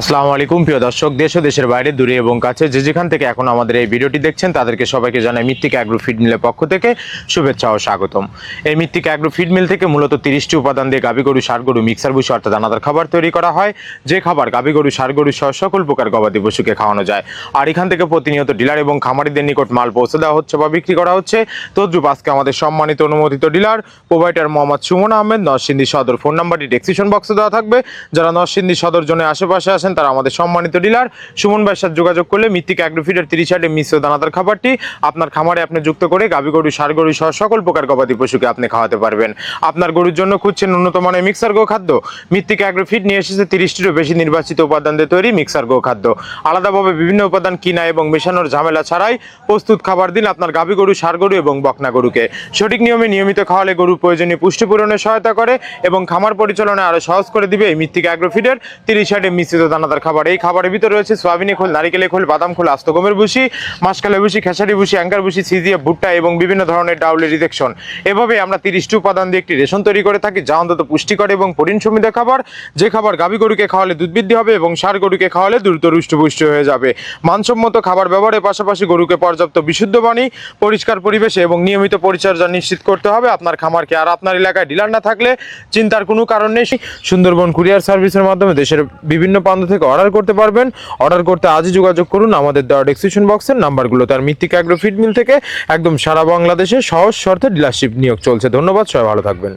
আসসালামু আলাইকুম প্রিয় দর্শক, দেশ ও দেশের বাইরে, দূরে এবং কাছে যে যেখান থেকে এখন আমাদের এই ভিডিওটি দেখছেন তাদেরকে সবাইকে জানাই মৃত্তিকা অ্যাগ্রো ফিড মিলের পক্ষ থেকে শুভেচ্ছা ও স্বাগতম। এই মৃত্তিকা অ্যাগ্রো ফিড মিল থেকে মূলত 30টি উপাদান দিয়ে গাভী গরু, ষাঁড় গরু, মিক্সার ভুসি অর্থাৎ দানাদার খাবার তৈরি করা হয়, যে খাবার গাভী গরু, ষাঁড় গরু সহ সকল প্রকার গবাদি পশুকে খাওয়ানো যায়। আর এখান থেকে প্রতিনিয়ত ডিলার এবং খামারিদের নিকট মাল পৌঁছে দেওয়া হচ্ছে বা বিক্রি করা হচ্ছে। তদ্রুপ আজকে আমাদের সম্মানিত অনুমোদিত ডিলার প্রোভাইডার মোহাম্মদ সুমন আহমেদ, নরসিংদী সদর। ফোন নাম্বারটি ডেসক্রিপশন বক্সে দেওয়া থাকবে। যারা নরসিংদী সদর জোনের আশেপাশে আছেন তারা আমাদের সম্মানিত ডিলার সুমন ভাইয়ের সাথে যোগাযোগ করলে মৃত্তিকা অ্যাগ্রো ফিডের 30 মিশ্র দানাদার খাবারটি আপনার খামারে আপনি যুক্ত করে গাভী গরু, ষাঁড় গরু সহ সকল প্রকার গবাদি পশুকে আপনি খাওয়াতে পারবেন। আপনার গরুর জন্য খুঁজছেন উন্নত মানের মিক্সার গো খাদ্য? মৃত্তিকা অ্যাগ্রো ফিড নিয়ে এসেছে 30টিরও বেশি নির্বাচিত উপাদান দিয়ে তৈরি মিক্সার গো খাদ্য। আলাদাভাবে বিভিন্ন উপাদান কিনা এবং মেশানোর ঝামেলা ছাড়াই প্রস্তুত খাবার দিন আপনার গাভী গরু, ষাঁড় গরু এবং বকনা গরুকে। সঠিক নিয়মে নিয়মিত খাওয়ালে গরুর প্রয়োজনীয় পুষ্টি পূরণে সহায়তা করে এবং খামার পরিচালনায় আরো সহজ করে দিবে এই মৃত্তিকা অ্যাগ্রো ফিডের 30 মিশ্রিত দানাদার খাবার। এই খাবারের ভিতরে রয়েছে সয়াবিনের খোল, নারিকেলের খোল, বাদাম খোল, আস্ত গমের ভুসি, মাসকালে ভুসি, খেসারি ভুসি, অ্যাঙ্কার ভুসি, সিজিএ, ভুট্টা এবং বিভিন্ন ধরনের ডাউলের রিজেকশন। এভাবে আমরা 30টি উপাদান দিয়ে একটি রেশন তৈরি করে থাকি, যা অন্তত পুষ্টিকর এবং প্রোটিন সমৃদ্ধ খাবার। যে খাবার গাভী গরুকে খাওয়ালে দুধ বৃদ্ধি হবে এবং ষাঁড় গরুকে খাওয়ালে দ্রুত হৃষ্টপুষ্ট হয়ে যাবে। মানসম্মত খাবার ব্যবহারের পাশাপাশি গরুকে পর্যাপ্ত বিশুদ্ধ পানি, পরিষ্কার পরিবেশে এবং নিয়মিত পরিচর্যা নিশ্চিত করতে হবে আপনার খামারকে। আর আপনার এলাকায় ডিলার না থাকলে চিন্তার কোনো কারণ নেই, সুন্দরবন কুরিয়ার সার্ভিসের মাধ্যমে দেশের বিভিন্ন প্রান্ত থেকে অর্ডার করতে পারবেন। অর্ডার করতে আজই যোগাযোগ করুন আমাদের দেওয়া ডেসক্রিপশন বক্সের নাম্বারগুলো। তার মৃত্তিকা অ্যাগ্রো ফিড মিল থেকে একদম সারা বাংলাদেশে সহজ শর্তে ডিলারশিপ নিয়োগ চলছে। ধন্যবাদ, সবাই ভালো থাকবেন।